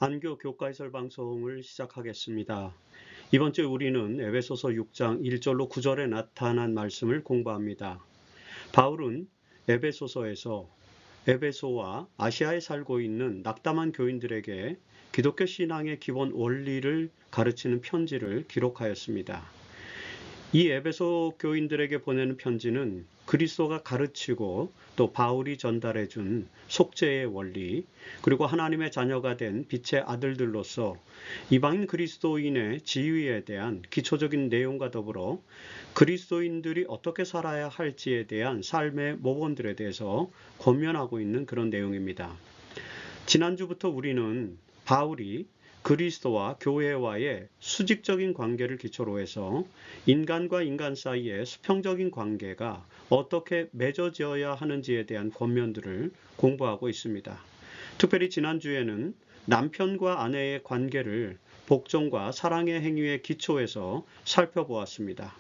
안교 교과해설 방송을 시작하겠습니다. 이번 주에 우리는 에베소서 6장 1절로 9절에 나타난 말씀을 공부합니다. 바울은 에베소서에서 에베소와 아시아에 살고 있는 낙담한 교인들에게 기독교 신앙의 기본 원리를 가르치는 편지를 기록하였습니다. 이 에베소 교인들에게 보내는 편지는 그리스도가 가르치고 또 바울이 전달해 준 속죄의 원리, 그리고 하나님의 자녀가 된 빛의 아들들로서 이방인 그리스도인의 지위에 대한 기초적인 내용과 더불어 그리스도인들이 어떻게 살아야 할지에 대한 삶의 모범들에 대해서 권면하고 있는 그런 내용입니다. 지난주부터 우리는 바울이 그리스도와 교회와의 수직적인 관계를 기초로 해서 인간과 인간 사이의 수평적인 관계가 어떻게 맺어져야 하는지에 대한 권면들을 공부하고 있습니다. 특별히 지난주에는 남편과 아내의 관계를 복종과 사랑의 행위의 기초에서 살펴보았습니다.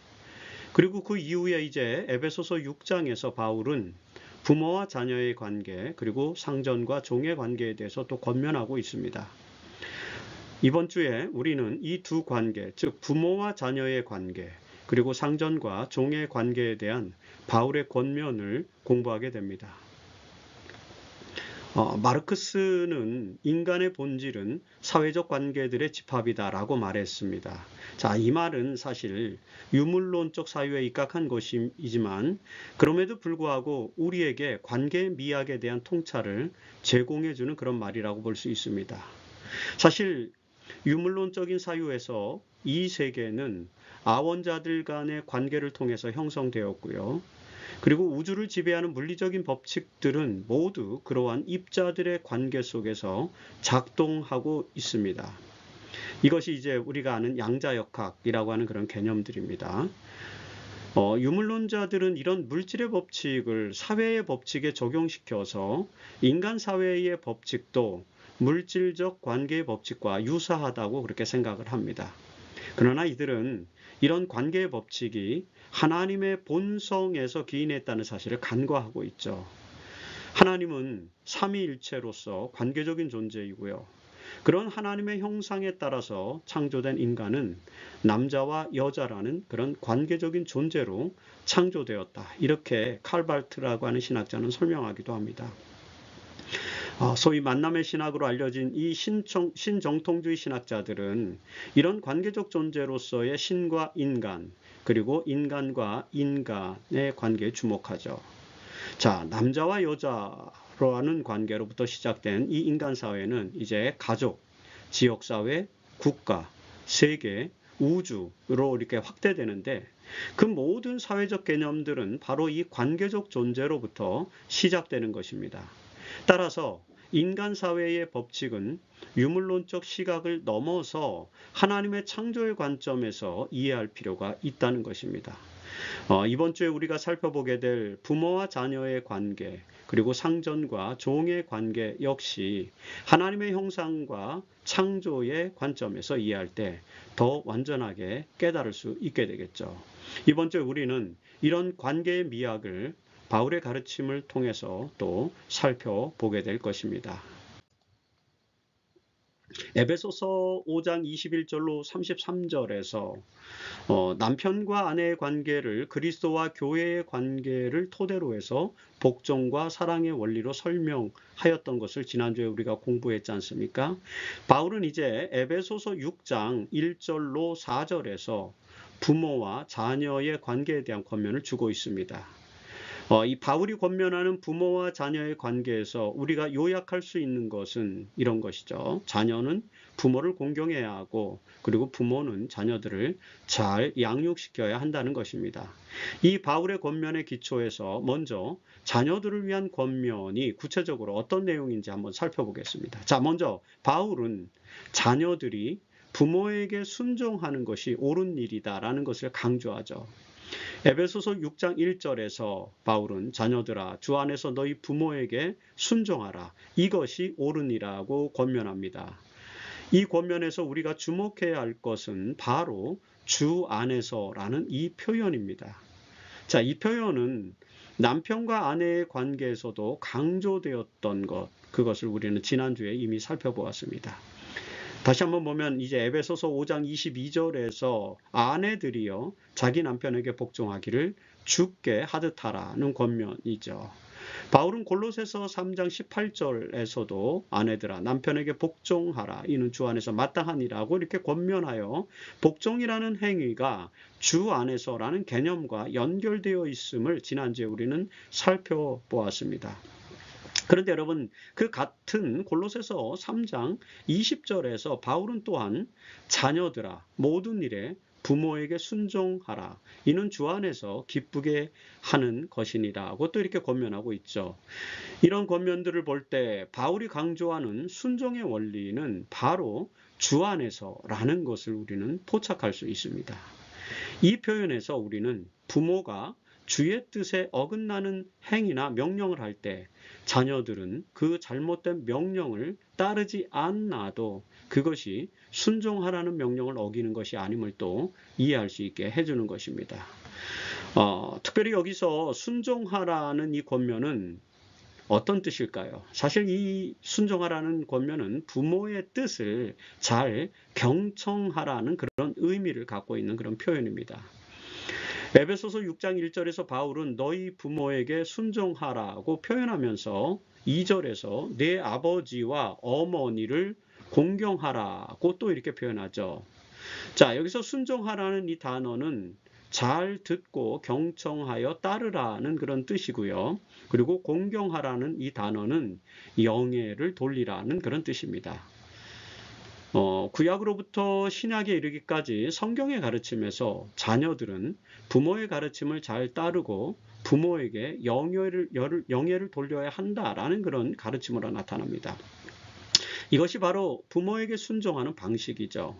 그리고 그 이후에 이제 에베소서 6장에서 바울은 부모와 자녀의 관계, 그리고 상전과 종의 관계에 대해서 또 권면하고 있습니다. 이번 주에 우리는 이 두 관계, 즉 부모와 자녀의 관계, 그리고 상전과 종의 관계에 대한 바울의 권면을 공부하게 됩니다. 마르크스는 인간의 본질은 사회적 관계들의 집합이다라고 말했습니다. 자, 이 말은 사실 유물론적 사유에 입각한 것이지만 그럼에도 불구하고 우리에게 관계의 미학에 대한 통찰을 제공해주는 그런 말이라고 볼 수 있습니다. 사실 유물론적인 사유에서 이 세계는 아원자들 간의 관계를 통해서 형성되었고요. 그리고 우주를 지배하는 물리적인 법칙들은 모두 그러한 입자들의 관계 속에서 작동하고 있습니다. 이것이 이제 우리가 아는 양자역학이라고 하는 그런 개념들입니다. 유물론자들은 이런 물질의 법칙을 사회의 법칙에 적용시켜서 인간 사회의 법칙도 물질적 관계의 법칙과 유사하다고 그렇게 생각을 합니다. 그러나 이들은 이런 관계의 법칙이 하나님의 본성에서 기인했다는 사실을 간과하고 있죠. 하나님은 삼위일체로서 관계적인 존재이고요. 그런 하나님의 형상에 따라서 창조된 인간은 남자와 여자라는 그런 관계적인 존재로 창조되었다. 이렇게 칼발트라고 하는 신학자는 설명하기도 합니다. 소위 만남의 신학으로 알려진 이 신정통주의 신학자들은 이런 관계적 존재로서의 신과 인간, 그리고 인간과 인간의 관계에 주목하죠. 자, 남자와 여자로 하는 관계로부터 시작된 이 인간 사회는 이제 가족, 지역사회, 국가, 세계, 우주로 이렇게 확대되는데 그 모든 사회적 개념들은 바로 이 관계적 존재로부터 시작되는 것입니다. 따라서 인간 사회의 법칙은 유물론적 시각을 넘어서 하나님의 창조의 관점에서 이해할 필요가 있다는 것입니다. 이번 주에 우리가 살펴보게 될 부모와 자녀의 관계, 그리고 상전과 종의 관계 역시 하나님의 형상과 창조의 관점에서 이해할 때 더 완전하게 깨달을 수 있게 되겠죠. 이번 주에 우리는 이런 관계의 미학을 바울의 가르침을 통해서 또 살펴보게 될 것입니다. 에베소서 5장 21절로 33절에서 남편과 아내의 관계를 그리스도와 교회의 관계를 토대로 해서 복종과 사랑의 원리로 설명하였던 것을 지난주에 우리가 공부했지 않습니까? 바울은 이제 에베소서 6장 1절로 4절에서 부모와 자녀의 관계에 대한 권면을 주고 있습니다. 이 바울이 권면하는 부모와 자녀의 관계에서 우리가 요약할 수 있는 것은 이런 것이죠. 자녀는 부모를 공경해야 하고, 그리고 부모는 자녀들을 잘 양육시켜야 한다는 것입니다. 이 바울의 권면의 기초에서 먼저 자녀들을 위한 권면이 구체적으로 어떤 내용인지 한번 살펴보겠습니다. 자, 먼저 바울은 자녀들이 부모에게 순종하는 것이 옳은 일이다라는 것을 강조하죠. 에베소서 6장 1절에서 바울은 자녀들아 주 안에서 너희 부모에게 순종하라. 이것이 옳으니라고 권면합니다. 이 권면에서 우리가 주목해야 할 것은 바로 주 안에서라는 이 표현입니다. 자, 이 표현은 남편과 아내의 관계에서도 강조되었던 것, 그것을 우리는 지난주에 이미 살펴보았습니다. 다시 한번 보면 이제 에베소서 5장 22절에서 아내들이요 자기 남편에게 복종하기를 주께 하듯하라는 권면이죠. 바울은 골로새서 3장 18절에서도 아내들아 남편에게 복종하라 이는 주 안에서 마땅하니라고 이렇게 권면하여 복종이라는 행위가 주 안에서라는 개념과 연결되어 있음을 지난주에 우리는 살펴보았습니다. 그런데 여러분 그 같은 골로새서 3장 20절에서 바울은 또한 자녀들아 모든 일에 부모에게 순종하라. 이는 주 안에서 기쁘게 하는 것이니라고 또 이렇게 권면하고 있죠. 이런 권면들을 볼 때 바울이 강조하는 순종의 원리는 바로 주 안에서라는 것을 우리는 포착할 수 있습니다. 이 표현에서 우리는 부모가 주의 뜻에 어긋나는 행위나 명령을 할 때 자녀들은 그 잘못된 명령을 따르지 않아도 그것이 순종하라는 명령을 어기는 것이 아님을 또 이해할 수 있게 해주는 것입니다. 특별히 여기서 순종하라는 이 권면은 어떤 뜻일까요? 사실 이 순종하라는 권면은 부모의 뜻을 잘 경청하라는 그런 의미를 갖고 있는 그런 표현입니다. 에베소서 6장 1절에서 바울은 너희 부모에게 순종하라고 표현하면서 2절에서 내 아버지와 어머니를 공경하라고 또 이렇게 표현하죠. 자, 여기서 순종하라는 이 단어는 잘 듣고 경청하여 따르라는 그런 뜻이고요. 그리고 공경하라는 이 단어는 영예를 돌리라는 그런 뜻입니다. 구약으로부터 신약에 이르기까지 성경의 가르침에서 자녀들은 부모의 가르침을 잘 따르고 부모에게 영예를 돌려야 한다라는 그런 가르침으로 나타납니다. 이것이 바로 부모에게 순종하는 방식이죠.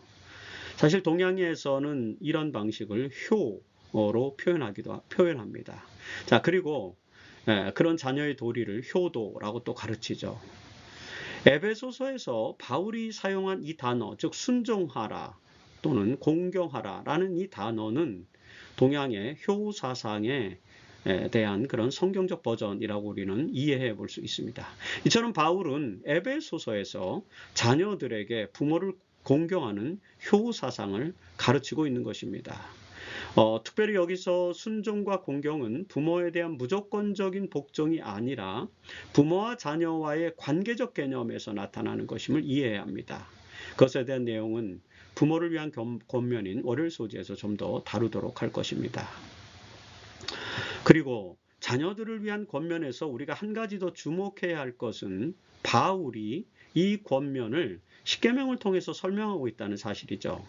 사실 동양에서는 이런 방식을 효로 표현합니다. 자, 그리고 그런 자녀의 도리를 효도라고 또 가르치죠. 에베소서에서 바울이 사용한 이 단어, 즉 순종하라 또는 공경하라라는 이 단어는 동양의 효사상에 대한 그런 성경적 버전이라고 우리는 이해해 볼 수 있습니다. 이처럼 바울은 에베소서에서 자녀들에게 부모를 공경하는 효사상을 가르치고 있는 것입니다. 특별히 여기서 순종과 공경은 부모에 대한 무조건적인 복종이 아니라 부모와 자녀와의 관계적 개념에서 나타나는 것임을 이해해야 합니다. 그것에 대한 내용은 부모를 위한 권면인 월요일 소지에서 좀 더 다루도록 할 것입니다. 그리고 자녀들을 위한 권면에서 우리가 한 가지 더 주목해야 할 것은 바울이 이 권면을 십계명을 통해서 설명하고 있다는 사실이죠.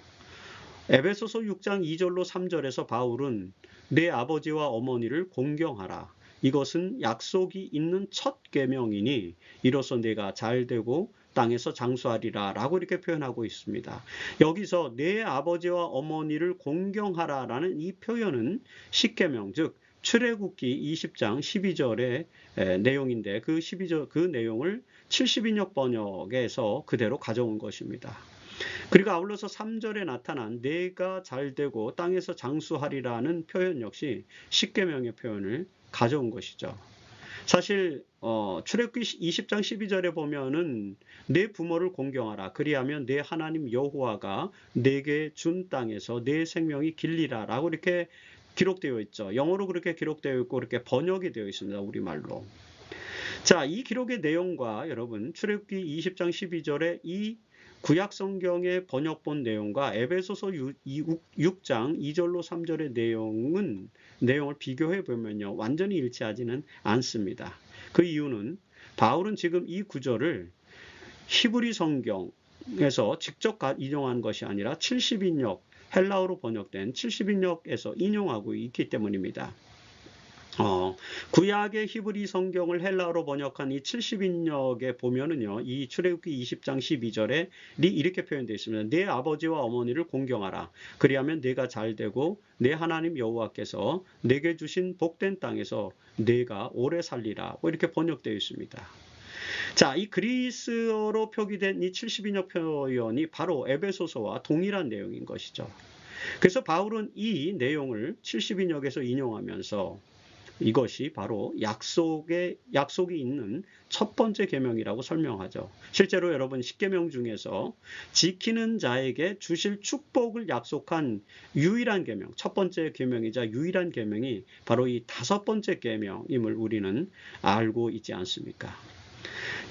에베소서 6장 2절로 3절에서 바울은 내 아버지와 어머니를 공경하라. 이것은 약속이 있는 첫 계명이니 이로써 내가 잘되고 땅에서 장수하리라 라고 이렇게 표현하고 있습니다. 여기서 내 아버지와 어머니를 공경하라 라는 이 표현은 십계명 즉 출애굽기 20장 12절의 내용인데 그 내용을 70인역 번역에서 그대로 가져온 것입니다. 그리고 아울러서 3절에 나타난 내가 잘되고 땅에서 장수하리라는 표현 역시 십계명의 표현을 가져온 것이죠. 사실 출애굽기 20장 12절에 보면은 내 부모를 공경하라 그리하면 내 하나님 여호와가 내게 준 땅에서 내 생명이 길리라 라고 이렇게 기록되어 있죠. 영어로 그렇게 기록되어 있고 그렇게 번역이 되어 있습니다. 우리말로. 자, 이 기록의 내용과 여러분 출애굽기 20장 12절의 이 구약 성경의 번역본 내용과 에베소서 6장 2절로 3절의 내용을 비교해 보면요. 완전히 일치하지는 않습니다. 그 이유는 바울은 지금 이 구절을 히브리 성경에서 직접 인용한 것이 아니라 70인역 헬라어로 번역된 70인역에서 인용하고 있기 때문입니다. 구약의 히브리 성경을 헬라어로 번역한 이 70인역에 보면은요, 이 출애굽기 20장 12절에 이렇게 표현되어 있습니다. 내 아버지와 어머니를 공경하라. 그리하면 내가 잘되고 내 하나님 여호와께서 내게 주신 복된 땅에서 내가 오래 살리라. 이렇게 번역되어 있습니다. 자, 이 그리스어로 표기된 이 70인역 표현이 바로 에베소서와 동일한 내용인 것이죠. 그래서 바울은 이 내용을 70인역에서 인용하면서 이것이 바로 약속이 있는 첫 번째 계명이라고 설명하죠. 실제로 여러분 십계명 중에서 지키는 자에게 주실 축복을 약속한 유일한 계명, 첫 번째 계명이자 유일한 계명이 바로 이 다섯 번째 계명임을 우리는 알고 있지 않습니까?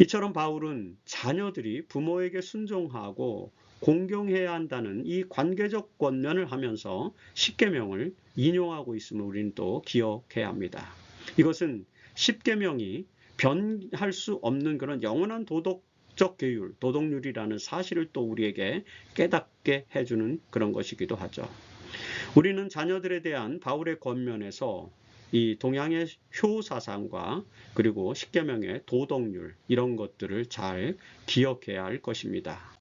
이처럼 바울은 자녀들이 부모에게 순종하고 공경해야 한다는 이 관계적 권면을 하면서 십계명을 인용하고 있음을 우리는 또 기억해야 합니다. 이것은 십계명이 변할 수 없는 그런 영원한 도덕적 규율, 도덕률이라는 사실을 또 우리에게 깨닫게 해주는 그런 것이기도 하죠. 우리는 자녀들에 대한 바울의 권면에서 이 동양의 효 사상과 그리고 십계명의 도덕률 이런 것들을 잘 기억해야 할 것입니다.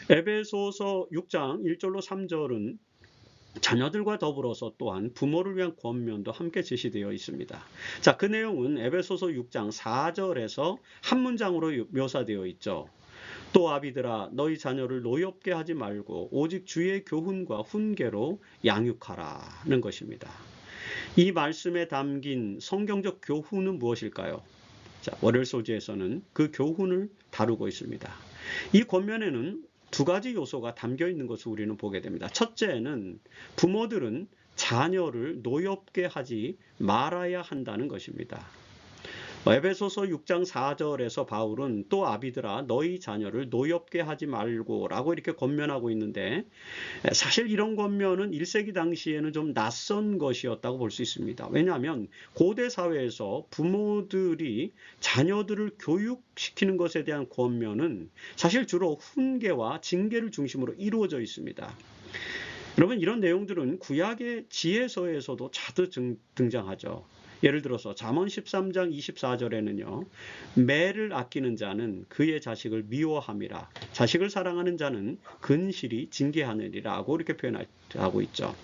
에베소서 6장 1절로 3절은 자녀들과 더불어서 또한 부모를 위한 권면도 함께 제시되어 있습니다. 자, 그 내용은 에베소서 6장 4절에서 한 문장으로 묘사되어 있죠. 또 아비들아 너희 자녀를 노엽게 하지 말고 오직 주의 교훈과 훈계로 양육하라는 것입니다. 이 말씀에 담긴 성경적 교훈은 무엇일까요? 자, 월요일 소지에서는 그 교훈을 다루고 있습니다. 이 권면에는 두 가지 요소가 담겨 있는 것을 우리는 보게 됩니다. 첫째는 부모들은 자녀를 노엽게 하지 말아야 한다는 것입니다. 에베소서 6장 4절에서 바울은 또 아비들아 너희 자녀를 노엽게 하지 말고 라고 이렇게 권면하고 있는데 사실 이런 권면은 1세기 당시에는 좀 낯선 것이었다고 볼 수 있습니다. 왜냐하면 고대 사회에서 부모들이 자녀들을 교육시키는 것에 대한 권면은 사실 주로 훈계와 징계를 중심으로 이루어져 있습니다. 여러분 이런 내용들은 구약의 지혜서에서도 자주 등장하죠. 예를 들어서 잠언 13장 24절에는요. 매를 아끼는 자는 그의 자식을 미워함이라 자식을 사랑하는 자는 근실이 징계하느니라고 이렇게 표현하고 있죠.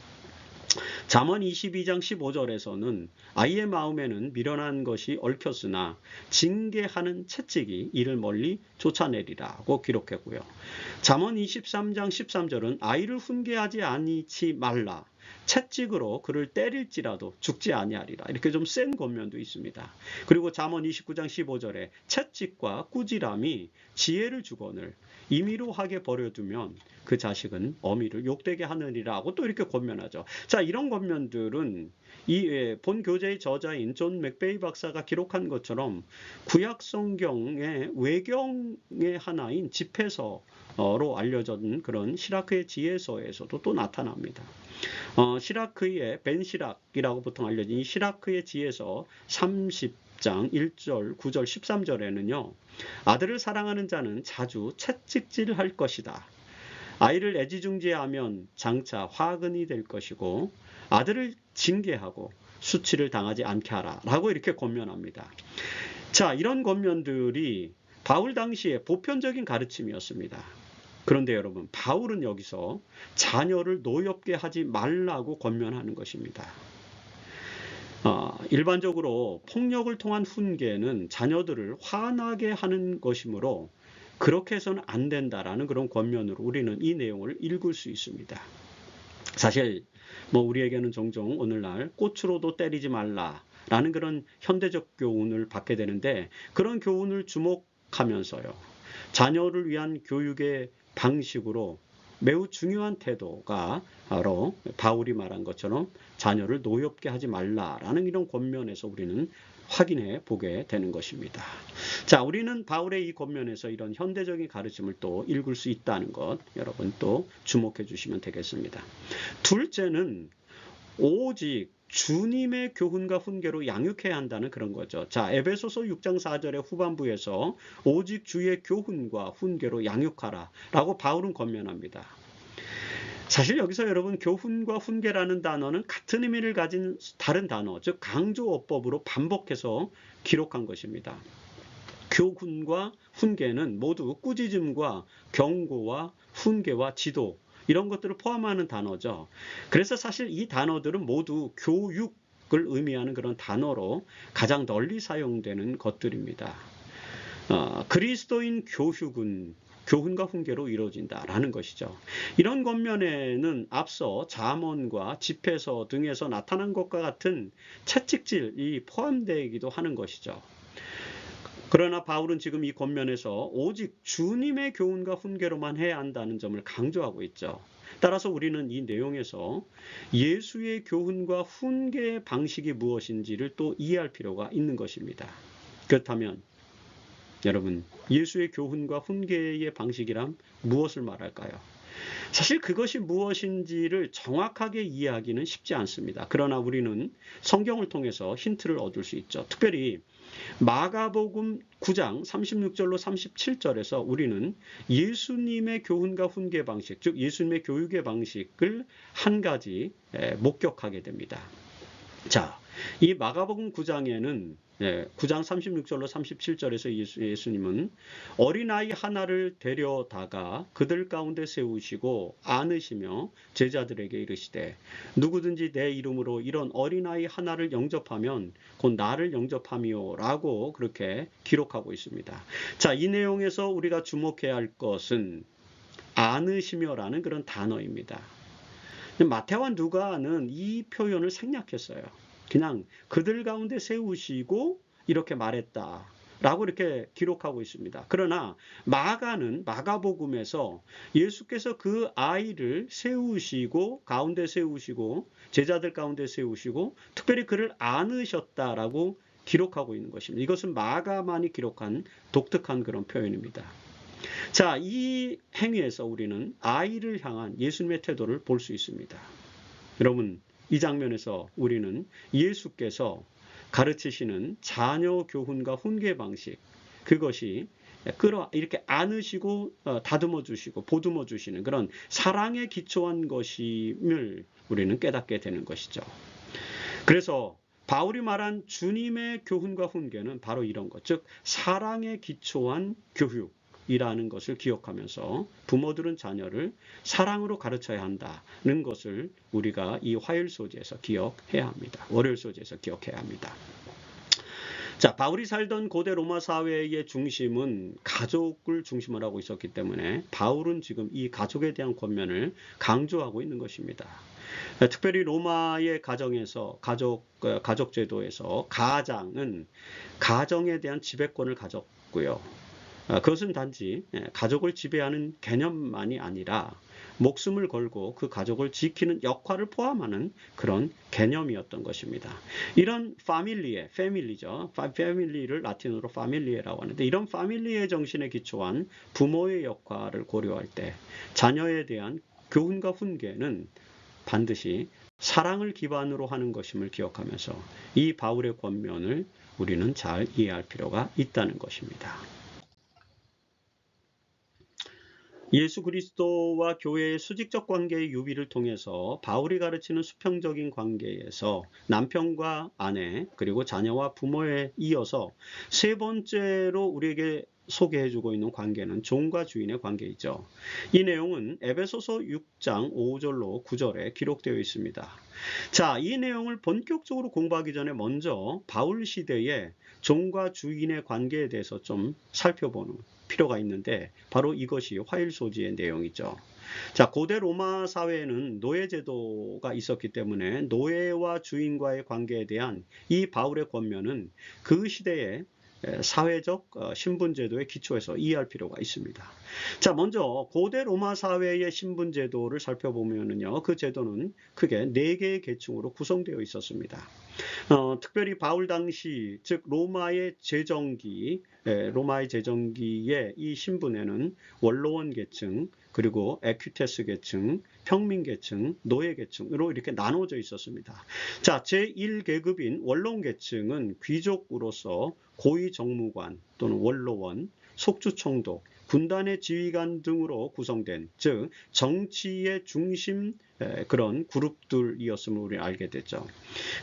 잠언 22장 15절에서는 아이의 마음에는 미련한 것이 얽혔으나 징계하는 채찍이 이를 멀리 쫓아내리라고 기록했고요. 잠언 23장 13절은 아이를 훈계하지 아니치 말라 채찍으로 그를 때릴지라도 죽지 아니하리라. 이렇게 좀 센 권면도 있습니다. 그리고 잠언 29장 15절에 채찍과 꾸지람이 지혜를 주거늘 임의로 하게 버려두면 그 자식은 어미를 욕되게 하느니라고 또 이렇게 권면하죠. 자, 이런 권면들은 이 본 교재의 저자인 존 맥베이 박사가 기록한 것처럼 구약 성경의 외경의 하나인 집회서로 알려진 그런 시라크의 지혜서에서도 또 나타납니다. 시라크의 벤시락이라고 보통 알려진 이 시라크의 지혜서 30장 1절, 9절, 13절에는요. 아들을 사랑하는 자는 자주 채찍질할 것이다. 아이를 애지중지하면 장차 화근이 될 것이고 아들을 징계하고 수치를 당하지 않게 하라 라고 이렇게 권면합니다. 자, 이런 권면들이 바울 당시의 보편적인 가르침이었습니다. 그런데 여러분 바울은 여기서 자녀를 노엽게 하지 말라고 권면하는 것입니다. 일반적으로 폭력을 통한 훈계는 자녀들을 화나게 하는 것이므로 그렇게 해서는 안 된다라는 그런 권면으로 우리는 이 내용을 읽을 수 있습니다. 사실 우리에게는 종종 오늘날 꽃으로도 때리지 말라라는 그런 현대적 교훈을 받게 되는데 그런 교훈을 주목하면서요. 자녀를 위한 교육의 방식으로 매우 중요한 태도가 바로 바울이 말한 것처럼 자녀를 노엽게 하지 말라라는 이런 권면에서 우리는 확인해 보게 되는 것입니다. 자, 우리는 바울의 이 권면에서 이런 현대적인 가르침을 또 읽을 수 있다는 것 여러분 또 주목해 주시면 되겠습니다. 둘째는 오직 주님의 교훈과 훈계로 양육해야 한다는 그런 거죠. 자, 에베소서 6장 4절의 후반부에서 오직 주의 교훈과 훈계로 양육하라 라고 바울은 권면합니다. 사실 여기서 여러분 교훈과 훈계라는 단어는 같은 의미를 가진 다른 단어, 즉 강조어법으로 반복해서 기록한 것입니다. 교훈과 훈계는 모두 꾸짖음과 경고와 훈계와 지도 이런 것들을 포함하는 단어죠. 그래서 사실 이 단어들은 모두 교육을 의미하는 그런 단어로 가장 널리 사용되는 것들입니다. 그리스도인 교육은 교훈과 훈계로 이루어진다라는 것이죠. 이런 권면에는 앞서 잠언과 집회서 등에서 나타난 것과 같은 채찍질이 포함되기도 하는 것이죠. 그러나 바울은 지금 이 권면에서 오직 주님의 교훈과 훈계로만 해야 한다는 점을 강조하고 있죠. 따라서 우리는 이 내용에서 예수의 교훈과 훈계의 방식이 무엇인지를 또 이해할 필요가 있는 것입니다. 그렇다면 여러분, 예수의 교훈과 훈계의 방식이란 무엇을 말할까요? 사실 그것이 무엇인지를 정확하게 이해하기는 쉽지 않습니다. 그러나 우리는 성경을 통해서 힌트를 얻을 수 있죠. 특별히 마가복음 9장 36절로 37절에서 우리는 예수님의 교훈과 훈계 방식, 즉 예수님의 교육의 방식을 한 가지 목격하게 됩니다. 자, 이 마가복음 9장에는 9장 36절로 37절에서 예수님은 어린아이 하나를 데려다가 그들 가운데 세우시고 안으시며 제자들에게 이르시되 누구든지 내 이름으로 이런 어린아이 하나를 영접하면 곧 나를 영접함이요 라고 그렇게 기록하고 있습니다. 자, 이 내용에서 우리가 주목해야 할 것은 안으시며라는 그런 단어입니다. 마태와 누가는 이 표현을 생략했어요. 그냥 그들 가운데 세우시고 이렇게 말했다 라고 이렇게 기록하고 있습니다. 그러나 마가는 마가복음에서 예수께서 그 아이를 세우시고 가운데 세우시고 제자들 가운데 세우시고 특별히 그를 안으셨다라고 기록하고 있는 것입니다. 이것은 마가만이 기록한 독특한 그런 표현입니다. 자, 이 행위에서 우리는 아이를 향한 예수님의 태도를 볼 수 있습니다. 여러분, 이 장면에서 우리는 예수께서 가르치시는 자녀 교훈과 훈계 방식, 그것이 이렇게 안으시고 다듬어 주시고 보듬어 주시는 그런 사랑에 기초한 것임을 우리는 깨닫게 되는 것이죠. 그래서 바울이 말한 주님의 교훈과 훈계는 바로 이런 것, 즉 사랑에 기초한 교육, 이라는 것을 기억하면서 부모들은 자녀를 사랑으로 가르쳐야 한다는 것을 우리가 이 화요일 소재에서 기억해야 합니다. 월요일 소재에서 기억해야 합니다. 자, 바울이 살던 고대 로마 사회의 중심은 가족을 중심으로 하고 있었기 때문에 바울은 지금 이 가족에 대한 권면을 강조하고 있는 것입니다. 특별히 로마의 가정에서 가족 제도에서 가장은 가정에 대한 지배권을 가졌고요. 그것은 단지 가족을 지배하는 개념만이 아니라 목숨을 걸고 그 가족을 지키는 역할을 포함하는 그런 개념이었던 것입니다. 이런 패밀리죠. 패밀리를 라틴어로 파밀리에라고 하는데 이런 파밀리의 정신에 기초한 부모의 역할을 고려할 때 자녀에 대한 교훈과 훈계는 반드시 사랑을 기반으로 하는 것임을 기억하면서 이 바울의 권면을 우리는 잘 이해할 필요가 있다는 것입니다. 예수 그리스도와 교회의 수직적 관계의 유비를 통해서 바울이 가르치는 수평적인 관계에서 남편과 아내 그리고 자녀와 부모에 이어서 세 번째로 우리에게 소개해주고 있는 관계는 종과 주인의 관계이죠. 이 내용은 에베소서 6장 5절로 9절에 기록되어 있습니다. 자, 이 내용을 본격적으로 공부하기 전에 먼저 바울 시대의 종과 주인의 관계에 대해서 좀 살펴보는 필요가 있는데 바로 이것이 화요일 소지의 내용이죠. 자, 고대 로마 사회에는 노예제도가 있었기 때문에 노예와 주인과의 관계에 대한 이 바울의 권면은 그 시대의 사회적 신분제도의 기초에서 이해할 필요가 있습니다. 자, 먼저 고대 로마 사회의 신분제도를 살펴보면요, 그 제도는 크게 4개의 계층으로 구성되어 있었습니다. 특별히 바울 당시, 즉 로마의 제정기의 이 신분에는 원로원 계층, 그리고 에퀴테스 계층, 평민 계층, 노예 계층으로 이렇게 나눠져 있었습니다. 자, 제1계급인 원로원 계층은 귀족으로서 고위 정무관 또는 원로원, 속주총독, 군단의 지휘관 등으로 구성된, 즉 정치의 중심 그런 그룹들이었음을 우리 알게 됐죠.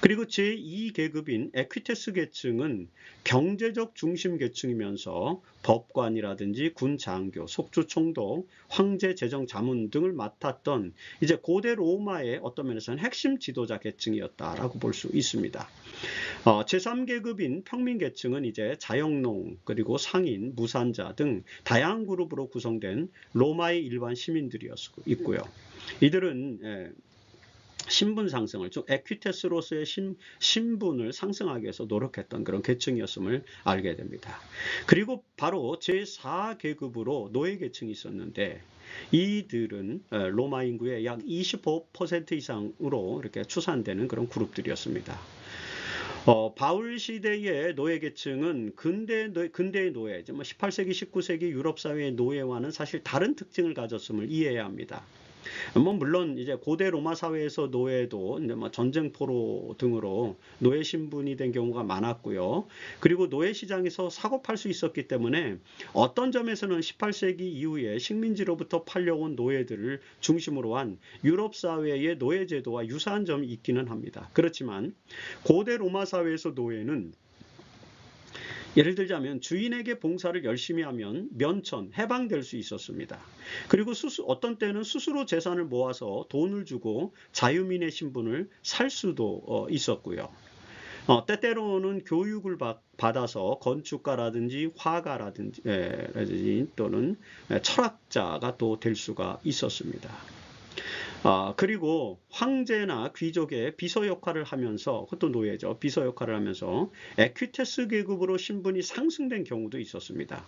그리고 제2계급인 에퀴테스 계층은 경제적 중심 계층이면서 법관이라든지 군 장교, 속주총독, 황제 재정 자문 등을 맡았던 이제 고대 로마의 어떤 면에서는 핵심 지도자 계층이었다라고 볼 수 있습니다. 제3계급인 평민계층은 이제 자영농, 그리고 상인, 무산자 등 다양한 그룹으로 구성된 로마의 일반 시민들이었고요. 이들은 신분 상승을, 즉 에퀴테스로서의 신분을 상승하기 위해서 노력했던 그런 계층이었음을 알게 됩니다. 그리고 바로 제4계급으로 노예계층이 있었는데 이들은 로마 인구의 약 25% 이상으로 이렇게 추산되는 그런 그룹들이었습니다. 바울 시대의 노예계층은 근대의 노예, 18세기, 19세기 유럽 사회의 노예와는 사실 다른 특징을 가졌음을 이해해야 합니다. 물론 이제 고대 로마 사회에서 노예도 이제 전쟁 포로 등으로 노예 신분이 된 경우가 많았고요. 그리고 노예 시장에서 사고 팔 수 있었기 때문에 어떤 점에서는 18세기 이후에 식민지로부터 팔려온 노예들을 중심으로 한 유럽 사회의 노예 제도와 유사한 점이 있기는 합니다. 그렇지만 고대 로마 사회에서 노예는 예를 들자면 주인에게 봉사를 열심히 하면 면천, 해방될 수 있었습니다. 그리고 어떤 때는 스스로 재산을 모아서 돈을 주고 자유민의 신분을 살 수도 있었고요. 때때로는 교육을 받아서 건축가라든지 화가라든지 또는 철학자가 또 될 수가 있었습니다. 그리고 황제나 귀족의 비서 역할을 하면서, 그것도 노예죠. 비서 역할을 하면서 에퀴테스 계급으로 신분이 상승된 경우도 있었습니다.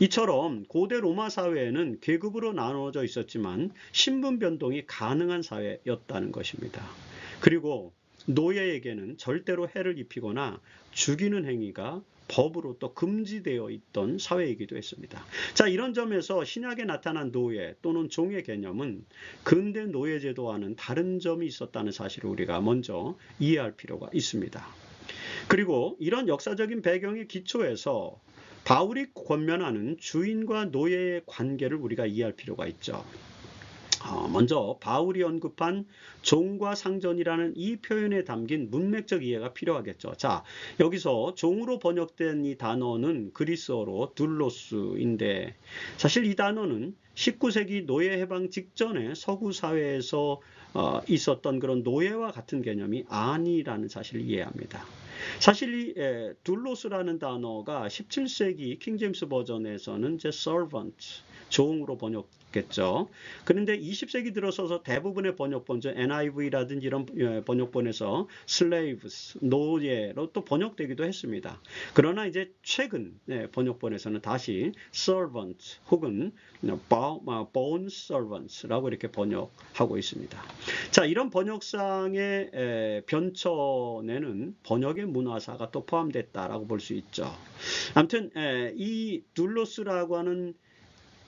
이처럼 고대 로마 사회에는 계급으로 나누어져 있었지만 신분 변동이 가능한 사회였다는 것입니다. 그리고 노예에게는 절대로 해를 입히거나 죽이는 행위가 법으로 또 금지되어 있던 사회이기도 했습니다. 자, 이런 점에서 신약에 나타난 노예 또는 종의 개념은 근대 노예제도와는 다른 점이 있었다는 사실을 우리가 먼저 이해할 필요가 있습니다. 그리고 이런 역사적인 배경의 기초에서 바울이 권면하는 주인과 노예의 관계를 우리가 이해할 필요가 있죠. 먼저 바울이 언급한 종과 상전이라는 이 표현에 담긴 문맥적 이해가 필요하겠죠. 자, 여기서 종으로 번역된 이 단어는 그리스어로 둘로스인데 사실 이 단어는 19세기 노예 해방 직전에 서구 사회에서 있었던 그런 노예와 같은 개념이 아니라는 사실을 이해합니다. 사실 이 둘로스라는 단어가 17세기 킹제임스 버전에서는 이제 servant, 종으로 번역했겠죠. 그런데 20세기 들어서서 대부분의 번역본, NIV라든지 이런 번역본에서 slaves, 노예로 또 번역되기도 했습니다. 그러나 이제 최근 번역본에서는 다시 servant 혹은 bond servants라고 이렇게 번역하고 있습니다. 자, 이런 번역상의 변천에는 번역의 문화사가 또 포함됐다라고 볼 수 있죠. 아무튼 이 둘로스라고 하는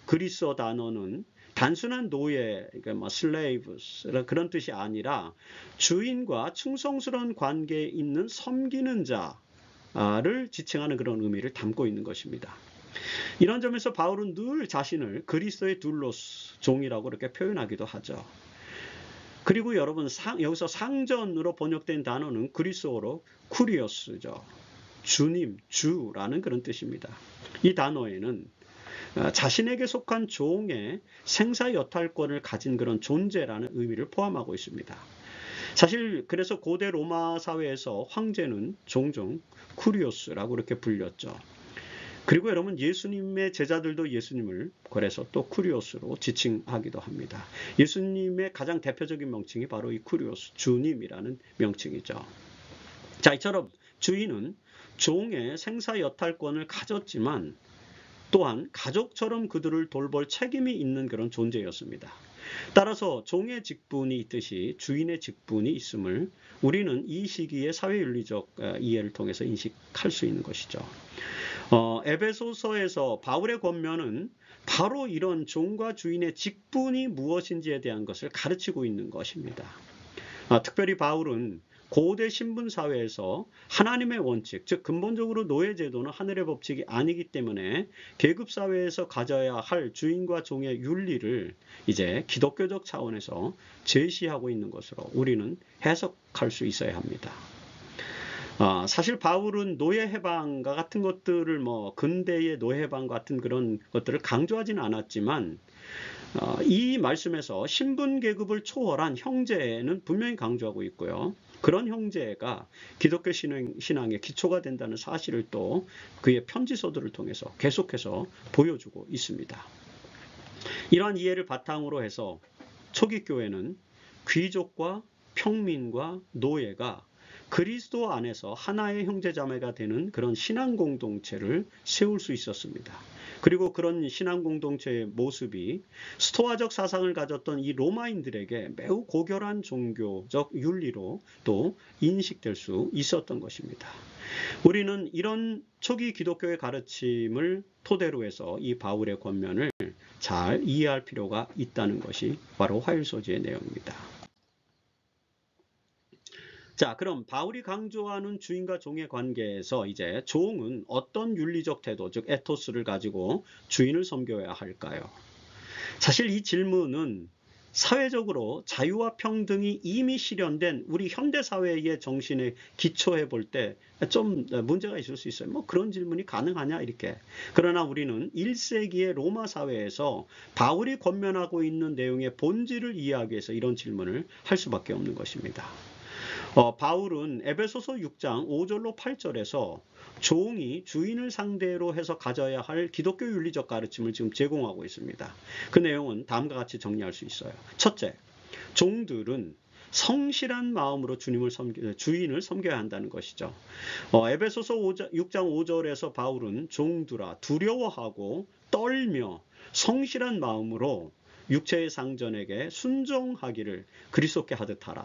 그리스어 단어는 단순한 노예, 그러니까 slaves 그런 뜻이 아니라 주인과 충성스러운 관계에 있는 섬기는 자를 지칭하는 그런 의미를 담고 있는 것입니다. 이런 점에서 바울은 늘 자신을 그리스도의 둘로스, 종이라고 이렇게 표현하기도 하죠. 그리고 여러분, 여기서 상전으로 번역된 단어는 그리스어로 쿠리오스죠. 주님, 주라는 그런 뜻입니다. 이 단어에는 자신에게 속한 종의 생사 여탈권을 가진 그런 존재라는 의미를 포함하고 있습니다. 사실 그래서 고대 로마 사회에서 황제는 종종 쿠리오스라고 이렇게 불렸죠. 그리고 여러분, 예수님의 제자들도 예수님을 그래서 또 쿠리오스로 지칭하기도 합니다. 예수님의 가장 대표적인 명칭이 바로 이 쿠리오스, 주님이라는 명칭이죠. 자, 이처럼 주인은 종의 생사 여탈권을 가졌지만 또한 가족처럼 그들을 돌볼 책임이 있는 그런 존재였습니다. 따라서 종의 직분이 있듯이 주인의 직분이 있음을 우리는 이 시기의 사회윤리적 이해를 통해서 인식할 수 있는 것이죠. 에베소서에서 바울의 권면은 바로 이런 종과 주인의 직분이 무엇인지에 대한 것을 가르치고 있는 것입니다. 특별히 바울은 고대 신분 사회에서 하나님의 원칙, 즉 근본적으로 노예 제도는 하늘의 법칙이 아니기 때문에 계급 사회에서 가져야 할 주인과 종의 윤리를 이제 기독교적 차원에서 제시하고 있는 것으로 우리는 해석할 수 있어야 합니다. 사실 바울은 노예 해방과 같은 것들을 근대의 노예 해방 같은 그런 것들을 강조하지는 않았지만 이 말씀에서 신분 계급을 초월한 형제는 분명히 강조하고 있고요. 그런 형제가 기독교 신앙의 기초가 된다는 사실을 또 그의 편지서들을 통해서 계속해서 보여주고 있습니다. 이러한 이해를 바탕으로 해서 초기 교회는 귀족과 평민과 노예가 그리스도 안에서 하나의 형제자매가 되는 그런 신앙 공동체를 세울 수 있었습니다. 그리고 그런 신앙 공동체의 모습이 스토아적 사상을 가졌던 이 로마인들에게 매우 고결한 종교적 윤리로 또 인식될 수 있었던 것입니다. 우리는 이런 초기 기독교의 가르침을 토대로 해서 이 바울의 권면을 잘 이해할 필요가 있다는 것이 바로 화일서지의 내용입니다. 자, 그럼 바울이 강조하는 주인과 종의 관계에서 이제 종은 어떤 윤리적 태도, 즉 에토스를 가지고 주인을 섬겨야 할까요? 사실 이 질문은 사회적으로 자유와 평등이 이미 실현된 우리 현대사회의 정신에 기초해 볼 때 좀 문제가 있을 수 있어요. 그런 질문이 가능하냐 이렇게. 그러나 우리는 1세기의 로마 사회에서 바울이 권면하고 있는 내용의 본질을 이해하기 위해서 이런 질문을 할 수밖에 없는 것입니다. 바울은 에베소서 6장 5절로 8절에서 종이 주인을 상대로 해서 가져야 할 기독교 윤리적 가르침을 지금 제공하고 있습니다. 그 내용은 다음과 같이 정리할 수 있어요. 첫째, 종들은 성실한 마음으로 주인을 섬겨야 한다는 것이죠. 에베소서 6장 5절에서 바울은 종들아 두려워하고 떨며 성실한 마음으로 육체의 상전에게 순종하기를 그리스도께 하듯 하라.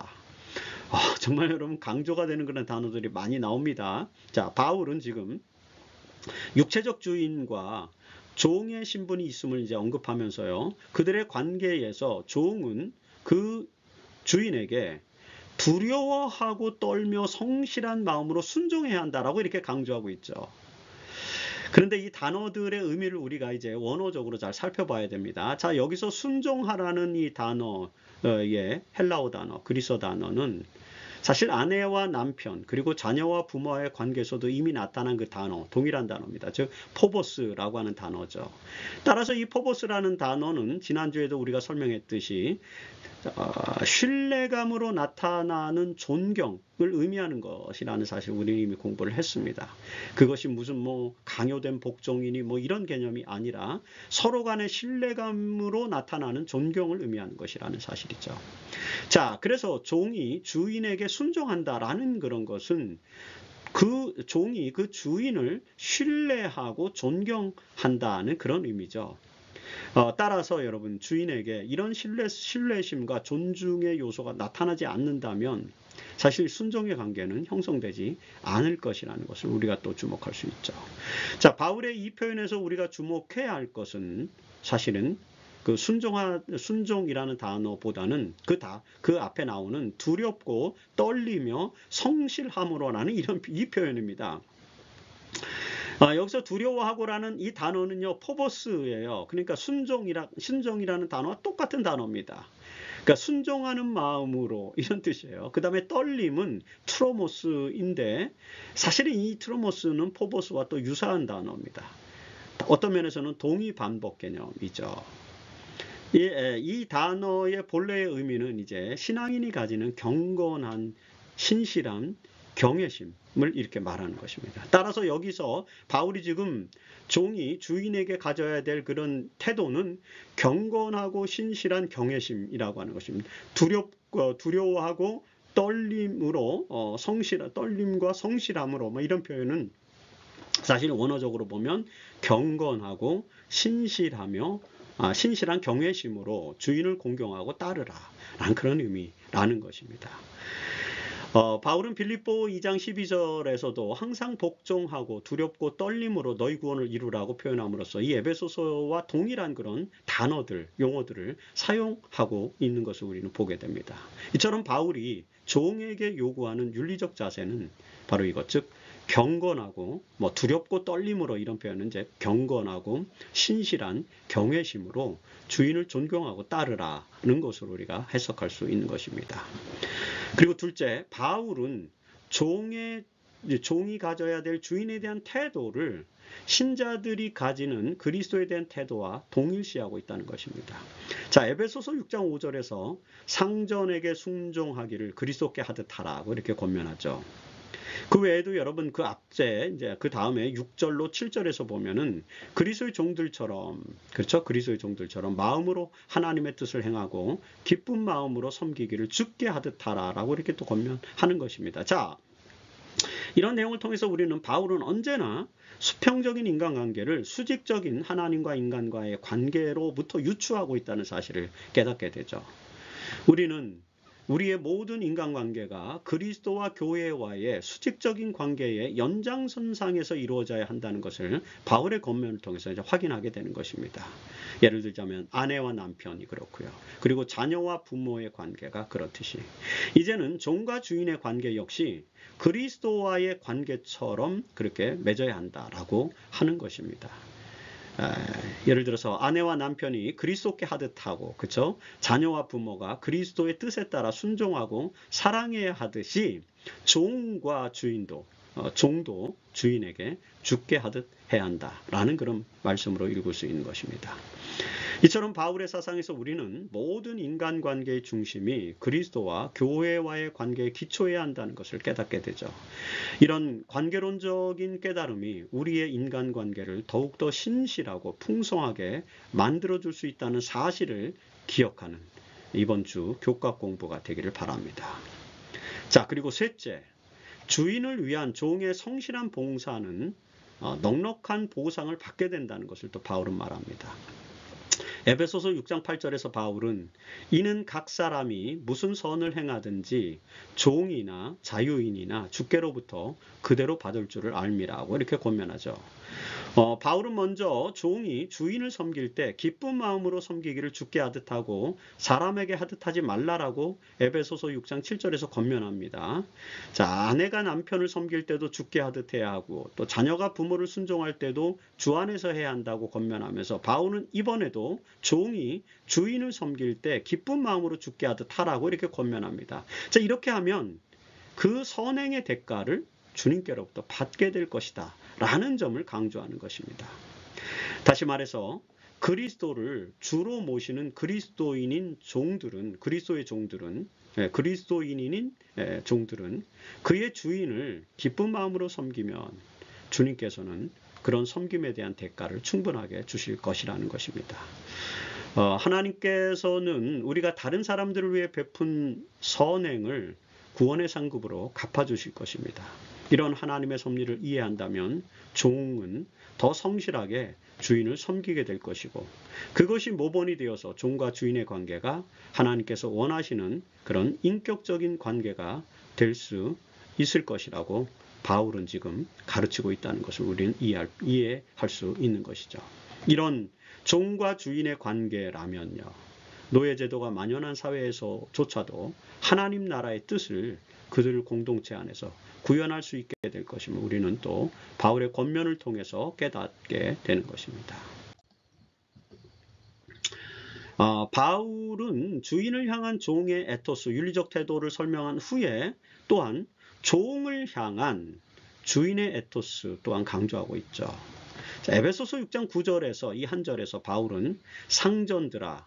정말 여러분 강조가 되는 그런 단어들이 많이 나옵니다. 자, 바울은 지금 육체적 주인과 종의 신분이 있음을 이제 언급하면서요. 그들의 관계에서 종은 그 주인에게 두려워하고 떨며 성실한 마음으로 순종해야 한다라고 이렇게 강조하고 있죠. 그런데 이 단어들의 의미를 우리가 이제 원어적으로 잘 살펴봐야 됩니다. 자, 여기서 순종하라는 이 단어의 헬라어 단어, 그리스어 단어는 사실 아내와 남편 그리고 자녀와 부모와의 관계에서도 이미 나타난 그 단어, 동일한 단어입니다. 즉 포보스라고 하는 단어죠. 따라서 이 포보스라는 단어는 지난주에도 우리가 설명했듯이 신뢰감으로 나타나는 존경을 의미하는 것이라는 사실을 우리 이미 공부를 했습니다. 그것이 무슨 강요된 복종이니 이런 개념이 아니라 서로 간의 신뢰감으로 나타나는 존경을 의미하는 것이라는 사실이죠. 자, 그래서 종이 주인에게 순종한다라는 그런 것은 그 종이 그 주인을 신뢰하고 존경한다는 그런 의미죠. 따라서 여러분 주인에게 이런 신뢰심과 존중의 요소가 나타나지 않는다면 사실 순종의 관계는 형성되지 않을 것이라는 것을 우리가 또 주목할 수 있죠. 자, 바울의 이 표현에서 우리가 주목해야 할 것은 사실은 그 순종이라는 단어보다는 그 앞에 나오는 두렵고 떨리며 성실함으로라는 이 표현입니다. 여기서 두려워하고라는 이 단어는요, 포보스예요. 그러니까 순종이라는 단어와 똑같은 단어입니다. 그러니까 순종하는 마음으로 이런 뜻이에요. 그 다음에 떨림은 트로모스인데 사실은 이 트로모스는 포보스와 또 유사한 단어입니다. 어떤 면에서는 동의 반복 개념이죠. 이 단어의 본래의 의미는 이제 신앙인이 가지는 경건한 신실한 경외심을 이렇게 말하는 것입니다. 따라서 여기서 바울이 지금 종이 주인에게 가져야 될 그런 태도는 경건하고 신실한 경외심이라고 하는 것입니다. 두려워하고 떨림으로 떨림과 성실함으로 이런 표현은 사실 원어적으로 보면 경건하고 신실한 경외심으로 주인을 공경하고 따르라 라는 그런 의미라는 것입니다. 바울은 빌립보 2장 12절에서도 항상 복종하고 두렵고 떨림으로 너희 구원을 이루라고 표현함으로써 이 에베소서와 동일한 그런 단어들, 용어들을 사용하고 있는 것을 우리는 보게 됩니다. 이처럼 바울이 종에게 요구하는 윤리적 자세는 바로 이것, 즉 경건하고 두렵고 떨림으로 이런 표현은 이제 경건하고 신실한 경외심으로 주인을 존경하고 따르라는 것으로 우리가 해석할 수 있는 것입니다. 그리고 둘째, 바울은 종의 종이 가져야 될 주인에 대한 태도를 신자들이 가지는 그리스도에 대한 태도와 동일시하고 있다는 것입니다. 자, 에베소서 6장 5절에서 상전에게 순종하기를 그리스도께 하듯 하라고 이렇게 권면하죠. 그 외에도 여러분 그 앞에 이제 그 다음에 6절로 7절에서 보면은 그리스도의 종들처럼, 그렇죠? 그리스도의 종들처럼 마음으로 하나님의 뜻을 행하고 기쁜 마음으로 섬기기를 주께 하듯 하라라고 이렇게 또 권면하는 것입니다. 자, 이런 내용을 통해서 우리는 바울은 언제나 수평적인 인간관계를 수직적인 하나님과 인간과의 관계로부터 유추하고 있다는 사실을 깨닫게 되죠. 우리는 우리의 모든 인간관계가 그리스도와 교회와의 수직적인 관계의 연장선상에서 이루어져야 한다는 것을 바울의 권면을 통해서 이제 확인하게 되는 것입니다. 예를 들자면 아내와 남편이 그렇고요. 그리고 자녀와 부모의 관계가 그렇듯이 이제는 종과 주인의 관계 역시 그리스도와의 관계처럼 그렇게 맺어야 한다라고 하는 것입니다. 예를 들어서 아내와 남편이 그리스도께 하듯 하고, 그렇죠? 자녀와 부모가 그리스도의 뜻에 따라 순종하고 사랑해야 하듯이 종과 주인도, 종도 주인에게 죽게 하듯 해야 한다라는 그런 말씀으로 읽을 수 있는 것입니다. 이처럼 바울의 사상에서 우리는 모든 인간관계의 중심이 그리스도와 교회와의 관계에 기초해야 한다는 것을 깨닫게 되죠. 이런 관계론적인 깨달음이 우리의 인간관계를 더욱더 신실하고 풍성하게 만들어줄 수 있다는 사실을 기억하는 이번 주 교과 공부가 되기를 바랍니다. 자, 그리고 셋째, 주인을 위한 종의 성실한 봉사는 넉넉한 보상을 받게 된다는 것을 또 바울은 말합니다. 에베소서 6장 8절에서 바울은 이는 각 사람이 무슨 선을 행하든지 종이나 자유인이나 주께로부터 그대로 받을 줄을 알미라고 이렇게 권면하죠. 바울은 먼저 종이 주인을 섬길 때 기쁜 마음으로 섬기기를 주께 하듯 하고 사람에게 하듯 하지 말라라고 에베소서 6장 7절에서 권면합니다. 자, 아내가 남편을 섬길 때도 주께 하듯 해야 하고 또 자녀가 부모를 순종할 때도 주 안에서 해야 한다고 권면하면서 바울은 이번에도 종이 주인을 섬길 때 기쁜 마음으로 주께 하듯 하라고 이렇게 권면합니다. 자, 이렇게 하면 그 선행의 대가를 주님께로부터 받게 될 것이다 라는 점을 강조하는 것입니다. 다시 말해서 그리스도를 주로 모시는 그리스도인인 종들은, 그리스도의 종들은, 그리스도인인 종들은 그의 주인을 기쁜 마음으로 섬기면 주님께서는 그런 섬김에 대한 대가를 충분하게 주실 것이라는 것입니다. 하나님께서는 우리가 다른 사람들을 위해 베푼 선행을 구원의 상급으로 갚아주실 것입니다. 이런 하나님의 섭리를 이해한다면 종은 더 성실하게 주인을 섬기게 될 것이고 그것이 모본이 되어서 종과 주인의 관계가 하나님께서 원하시는 그런 인격적인 관계가 될 수 있을 것이라고 바울은 지금 가르치고 있다는 것을 우리는 이해할 수 있는 것이죠. 이런 종과 주인의 관계라면요. 노예제도가 만연한 사회에서조차도 하나님 나라의 뜻을 그들 공동체 안에서 구현할 수 있게 될 것임을 우리는 또 바울의 권면을 통해서 깨닫게 되는 것입니다. 바울은 주인을 향한 종의 에토스, 윤리적 태도를 설명한 후에 또한 종을 향한 주인의 에토스 또한 강조하고 있죠. 자, 에베소서 6장 9절에서 이 한 절에서 바울은 상전들아,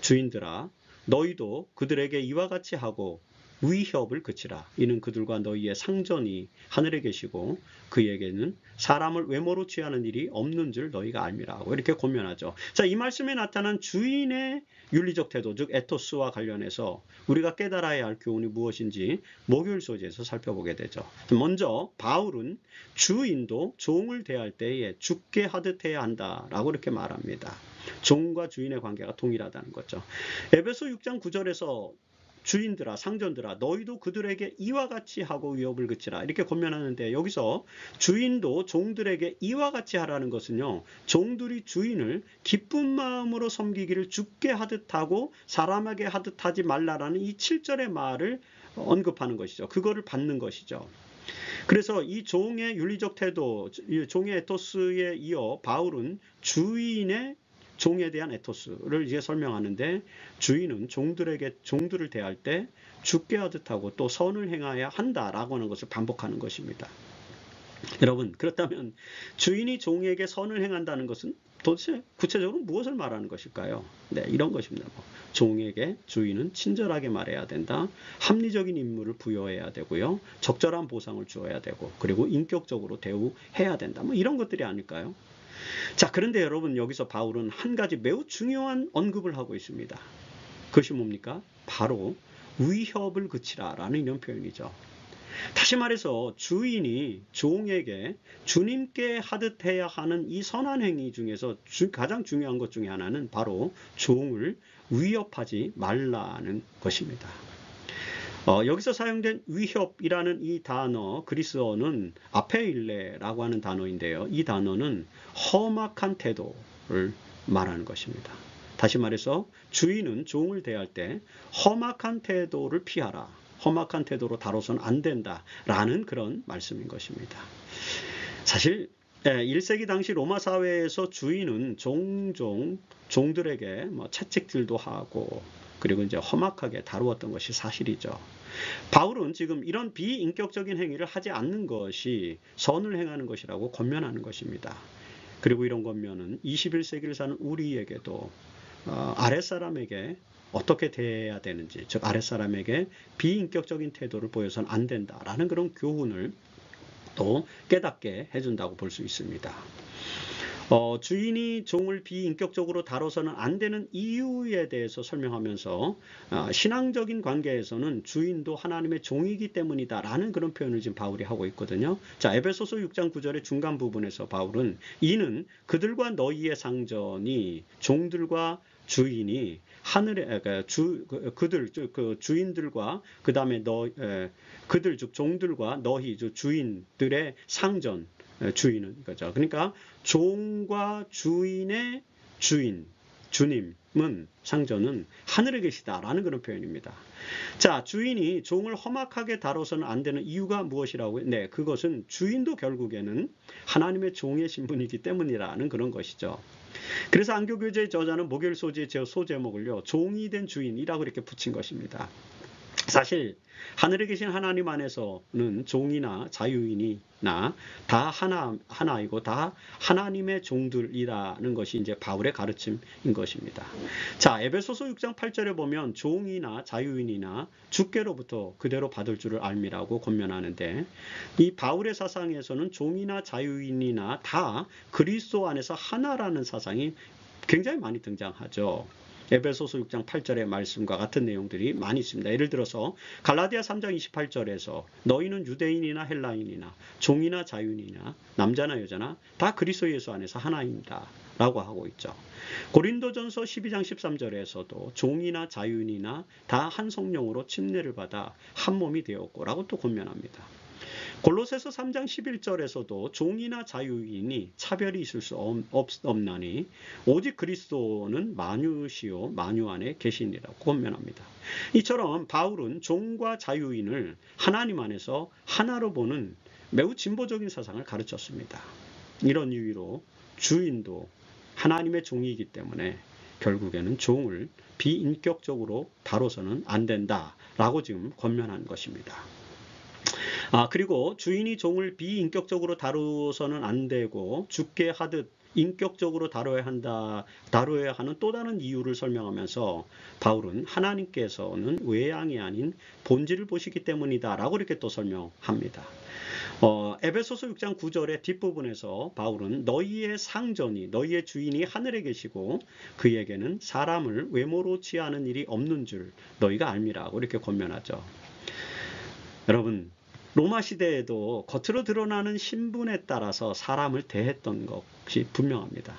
주인들아, 너희도 그들에게 이와 같이 하고 위협을 그치라. 이는 그들과 너희의 상전이 하늘에 계시고 그에게는 사람을 외모로 취하는 일이 없는 줄 너희가 알미라고 이렇게 권면하죠. 자, 이 말씀에 나타난 주인의 윤리적 태도, 즉 에토스와 관련해서 우리가 깨달아야 할 교훈이 무엇인지 목요일 소재에서 살펴보게 되죠. 먼저 바울은 주인도 종을 대할 때에 죽게 하듯 해야 한다라고 이렇게 말합니다. 종과 주인의 관계가 동일하다는 거죠. 에베소 6장 9절에서 주인들아, 상전들아, 너희도 그들에게 이와 같이 하고 위협을 그치라 이렇게 권면하는데 여기서 주인도 종들에게 이와 같이 하라는 것은요, 종들이 주인을 기쁜 마음으로 섬기기를 주께 하듯 하고 사람에게 하듯 하지 말라라는 이 7절의 말을 언급하는 것이죠. 그거를 받는 것이죠. 그래서 이 종의 윤리적 태도, 종의 에토스에 이어 바울은 종에 대한 에토스를 이제 설명하는데 주인은 종들을 대할 때 주께 하듯 하고 또 선을 행해야 한다라고 하는 것을 반복하는 것입니다. 여러분, 그렇다면 주인이 종에게 선을 행한다는 것은 도대체 구체적으로 무엇을 말하는 것일까요? 네, 이런 것입니다. 종에게 주인은 친절하게 말해야 된다. 합리적인 임무를 부여해야 되고요. 적절한 보상을 주어야 되고, 그리고 인격적으로 대우해야 된다. 이런 것들이 아닐까요? 자, 그런데 여러분, 여기서 바울은 한 가지 매우 중요한 언급을 하고 있습니다. 그것이 뭡니까? 바로 위협을 그치라 라는 이런 표현이죠. 다시 말해서 주인이 종에게 주님께 하듯 해야 하는 이 선한 행위 중에서 가장 중요한 것 중에 하나는 바로 종을 위협하지 말라는 것입니다. 여기서 사용된 위협이라는 이 단어, 그리스어는 아페일레라고 하는 단어인데요. 이 단어는 험악한 태도를 말하는 것입니다. 다시 말해서 주인은 종을 대할 때 험악한 태도를 피하라. 험악한 태도로 다뤄서는 안 된다라는 그런 말씀인 것입니다. 사실 1세기 당시 로마 사회에서 주인은 종종 종들에게 채찍질도 하고 그리고 이제 험악하게 다루었던 것이 사실이죠. 바울은 지금 이런 비인격적인 행위를 하지 않는 것이 선을 행하는 것이라고 권면하는 것입니다. 그리고 이런 권면은 21세기를 사는 우리에게도 아랫사람에게 어떻게 대해야 되는지, 즉 아랫사람에게 비인격적인 태도를 보여서는 안 된다라는 그런 교훈을 또 깨닫게 해준다고 볼 수 있습니다. 주인이 종을 비인격적으로 다뤄서는 안 되는 이유에 대해서 설명하면서 신앙적인 관계에서는 주인도 하나님의 종이기 때문이다라는 그런 표현을 지금 바울이 하고 있거든요. 자, 에베소서 6장 9절의 중간 부분에서 바울은 이는 그들과 너희의 상전이 종들과 주인이 하늘에 그들 그 주인들과 그 다음에 그들 즉 종들과 너희 주인들의 상전 주인은 거죠. 그러니까 종과 주인의 주님은 상전은 하늘에 계시다라는 그런 표현입니다. 자, 주인이 종을 험악하게 다뤄서는 안 되는 이유가 무엇이라고요? 네, 그것은 주인도 결국에는 하나님의 종의 신분이기 때문이라는 그런 것이죠. 그래서 안교교제의 저자는 목요일 소지의 소제목을요, 종이 된 주인이라고 이렇게 붙인 것입니다. 사실 하늘에 계신 하나님 안에서는 종이나 자유인이나 다 하나이고 다 하나님의 종들이라는 것이 이제 바울의 가르침인 것입니다. 자, 에베소서 6장 8절에 보면 종이나 자유인이나 주께로부터 그대로 받을 줄을 알미라고 권면하는데 이 바울의 사상에서는 종이나 자유인이나 다 그리스도 안에서 하나라는 사상이 굉장히 많이 등장하죠. 에베소서 6장 8절의 말씀과 같은 내용들이 많이 있습니다. 예를 들어서 갈라디아 3장 28절에서 너희는 유대인이나 헬라인이나 종이나 자유인이나 남자나 여자나 다 그리스도 예수 안에서 하나입니다 라고 하고 있죠. 고린도전서 12장 13절에서도 종이나 자유인이나 다 한 성령으로 침례를 받아 한 몸이 되었고 라고 또 권면합니다. 골로새서 3장 11절에서도 종이나 자유인이 차별이 있을 수 없나니 오직 그리스도는 만유시요 만유 안에 계시니라고 권면합니다. 이처럼 바울은 종과 자유인을 하나님 안에서 하나로 보는 매우 진보적인 사상을 가르쳤습니다. 이런 이유로 주인도 하나님의 종이기 때문에 결국에는 종을 비인격적으로 다뤄서는 안 된다라고 지금 권면한 것입니다. 그리고 주인이 종을 비인격적으로 다루어서는 안 되고 주께 하듯 인격적으로 다뤄야 하는 또 다른 이유를 설명하면서 바울은 하나님께서는 외양이 아닌 본질을 보시기 때문이다 라고 이렇게 또 설명합니다. 에베소서 6장 9절의 뒷부분에서 바울은 너희의 상전이 너희의 주인이 하늘에 계시고 그에게는 사람을 외모로 취하는 일이 없는 줄 너희가 알미라고 이렇게 권면하죠. 여러분, 로마 시대에도 겉으로 드러나는 신분에 따라서 사람을 대했던 것이 분명합니다.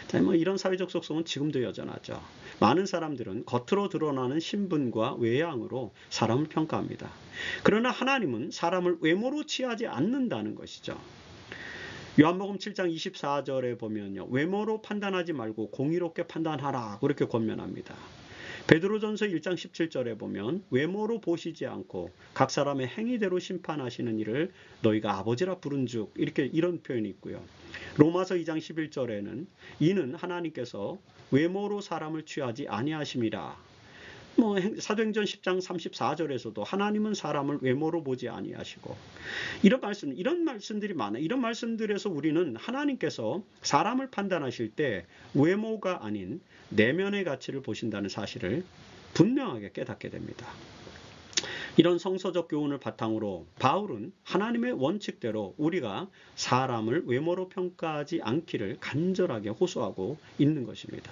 자, 이런 사회적 속성은 지금도 여전하죠. 많은 사람들은 겉으로 드러나는 신분과 외양으로 사람을 평가합니다. 그러나 하나님은 사람을 외모로 취하지 않는다는 것이죠. 요한복음 7장 24절에 보면요, 외모로 판단하지 말고 공의롭게 판단하라 그렇게 권면합니다. 베드로전서 1장 17절에 보면 외모로 보시지 않고 각 사람의 행위대로 심판하시는 이를 너희가 아버지라 부른즉 이런 표현이 있고요. 로마서 2장 11절에는 이는 하나님께서 외모로 사람을 취하지 아니하심이라. 사도행전 10장 34절에서도 하나님은 사람을 외모로 보지 아니하시고 이런 말씀들이 많아요. 이런 말씀들에서 우리는 하나님께서 사람을 판단하실 때 외모가 아닌 내면의 가치를 보신다는 사실을 분명하게 깨닫게 됩니다. 이런 성서적 교훈을 바탕으로 바울은 하나님의 원칙대로 우리가 사람을 외모로 평가하지 않기를 간절하게 호소하고 있는 것입니다.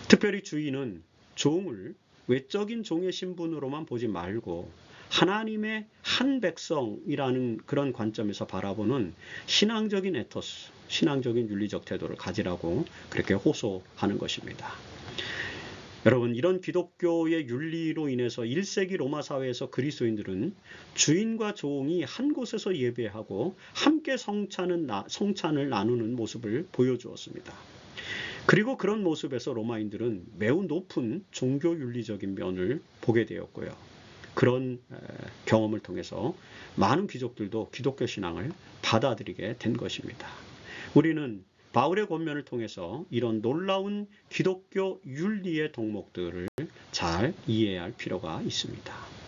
특별히 주인은 종을 외적인 종의 신분으로만 보지 말고 하나님의 한 백성이라는 그런 관점에서 바라보는 신앙적인 에토스, 신앙적인 윤리적 태도를 가지라고 그렇게 호소하는 것입니다. 여러분, 이런 기독교의 윤리로 인해서 1세기 로마 사회에서 그리스도인들은 주인과 종이 한 곳에서 예배하고 함께 성찬을 나누는 모습을 보여주었습니다. 그리고 그런 모습에서 로마인들은 매우 높은 종교 윤리적인 면을 보게 되었고요. 그런 경험을 통해서 많은 귀족들도 기독교 신앙을 받아들이게 된 것입니다. 우리는 바울의 권면을 통해서 이런 놀라운 기독교 윤리의 덕목들을 잘 이해해야 할 필요가 있습니다.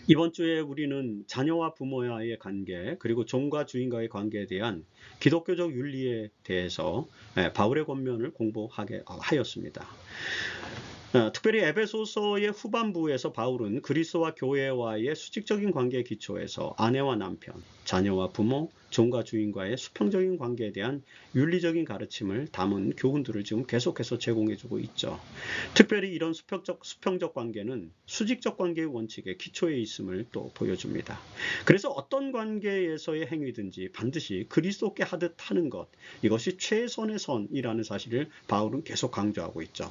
이번 주에 우리는 자녀와 부모와의 관계, 그리고 종과 주인과의 관계에 대한 기독교적 윤리에 대해서 바울의 권면을 공부하게 하였습니다. 특별히 에베소서의 후반부에서 바울은 그리스도와 교회와의 수직적인 관계에 기초해서 아내와 남편, 자녀와 부모, 종과 주인과의 수평적인 관계에 대한 윤리적인 가르침을 담은 교훈들을 지금 계속해서 제공해주고 있죠. 특별히 이런 수평적 관계는 수직적 관계의 원칙의 기초에 있음을 또 보여줍니다. 그래서 어떤 관계에서의 행위든지 반드시 그리스도께 하듯 하는 것, 이것이 최선의 선이라는 사실을 바울은 계속 강조하고 있죠.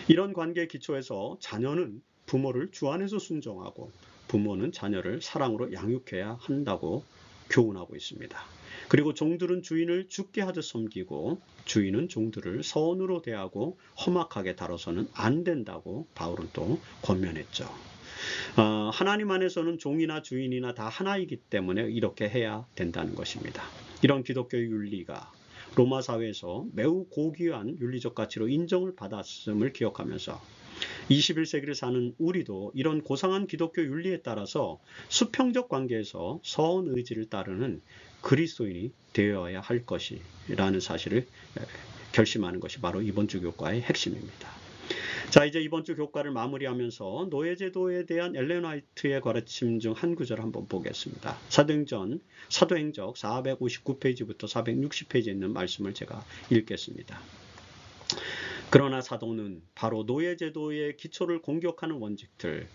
이런 관계의 기초에서 자녀는 부모를 주 안에서 순종하고 부모는 자녀를 사랑으로 양육해야 한다고 교훈하고 있습니다. 그리고 종들은 주인을 죽게 하듯 섬기고 주인은 종들을 선으로 대하고 험악하게 다뤄서는 안 된다고 바울은 또 권면했죠. 하나님 안에서는 종이나 주인이나 다 하나이기 때문에 이렇게 해야 된다는 것입니다. 이런 기독교의 윤리가 로마 사회에서 매우 고귀한 윤리적 가치로 인정을 받았음을 기억하면서 21세기를 사는 우리도 이런 고상한 기독교 윤리에 따라서 수평적 관계에서 서원 의지를 따르는 그리스도인이 되어야 할 것이라는 사실을 결심하는 것이 바로 이번 주 교과의 핵심입니다. 자, 이제 이번 주 교과를 마무리하면서 노예제도에 대한 엘렌 화이트의 가르침 중 한 구절 한번 보겠습니다. 사도행적 459페이지부터 460페이지에 있는 말씀을 제가 읽겠습니다. 그러나 사도는 바로 노예제도의 기초를 공격하는 원칙들,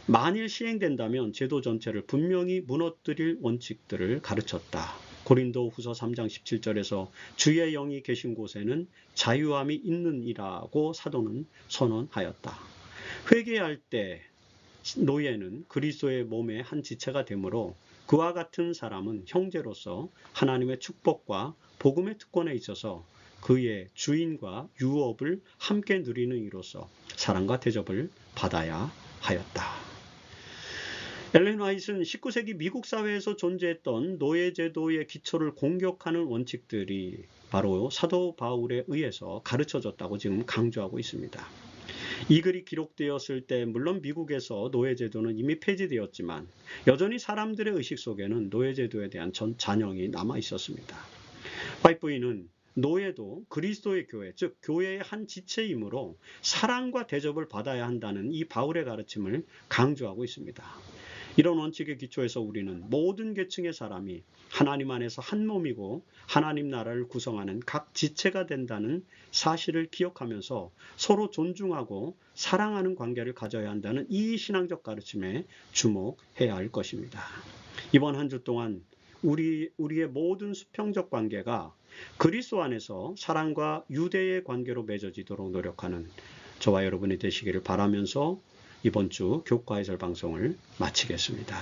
만일 시행된다면 제도 전체를 분명히 무너뜨릴 원칙들을 가르쳤다. 고린도 후서 3장 17절에서 주의 영이 계신 곳에는 자유함이 있느니라고 사도는 선언하였다. 회개할 때 노예는 그리스도의 몸의 한 지체가 되므로 그와 같은 사람은 형제로서 하나님의 축복과 복음의 특권에 있어서 그의 주인과 유업을 함께 누리는 이로써 사랑과 대접을 받아야 하였다. 엘렌 화이트는 19세기 미국 사회에서 존재했던 노예제도의 기초를 공격하는 원칙들이 바로 사도 바울에 의해서 가르쳐졌다고 지금 강조하고 있습니다. 이 글이 기록되었을 때 물론 미국에서 노예제도는 이미 폐지되었지만 여전히 사람들의 의식 속에는 노예제도에 대한 잔영이 남아 있었습니다. 화이트 부인은 노예도 그리스도의 교회, 즉 교회의 한 지체이므로 사랑과 대접을 받아야 한다는 이 바울의 가르침을 강조하고 있습니다. 이런 원칙의 기초에서 우리는 모든 계층의 사람이 하나님 안에서 한 몸이고 하나님 나라를 구성하는 각 지체가 된다는 사실을 기억하면서 서로 존중하고 사랑하는 관계를 가져야 한다는 이 신앙적 가르침에 주목해야 할 것입니다. 이번 한 주 동안 우리의 모든 수평적 관계가 그리스도 안에서 사랑과 유대의 관계로 맺어지도록 노력하는 저와 여러분이 되시기를 바라면서 이번 주 교과 해설 방송을 마치겠습니다.